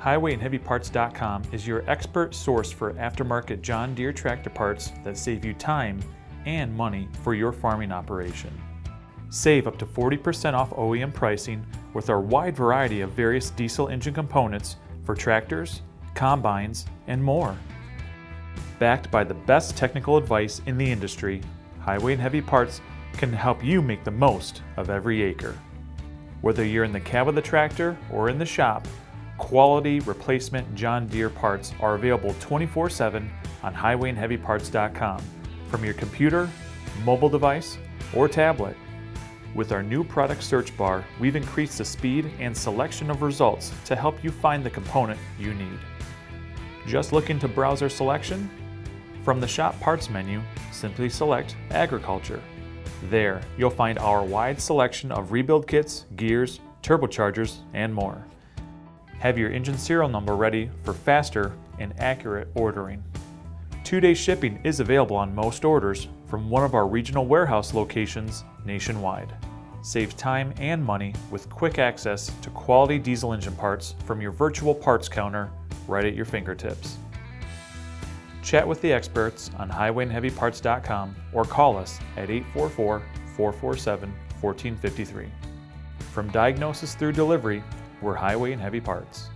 HighwayandHeavyParts.com is your expert source for aftermarket John Deere tractor parts that save you time and money for your farming operation. Save up to 40% off OEM pricing with our wide variety of various diesel engine components for tractors, combines, and more. Backed by the best technical advice in the industry, Highway and Heavy Parts can help you make the most of every acre. Whether you're in the cab of the tractor or in the shop, quality replacement John Deere parts are available 24/7 on HighwayandHeavyParts.com from your computer, mobile device, or tablet. With our new product search bar, we've increased the speed and selection of results to help you find the component you need. Just looking to browse our selection? From the Shop Parts menu, simply select Agriculture. There, you'll find our wide selection of rebuild kits, gears, turbochargers, and more. Have your engine serial number ready for faster and accurate ordering. 2-day shipping is available on most orders from one of our regional warehouse locations nationwide. Save time and money with quick access to quality diesel engine parts from your virtual parts counter right at your fingertips. Chat with the experts on HighwayandHeavyParts.com or call us at 844-447-1453. From diagnosis through delivery, we're Highway and Heavy Parts.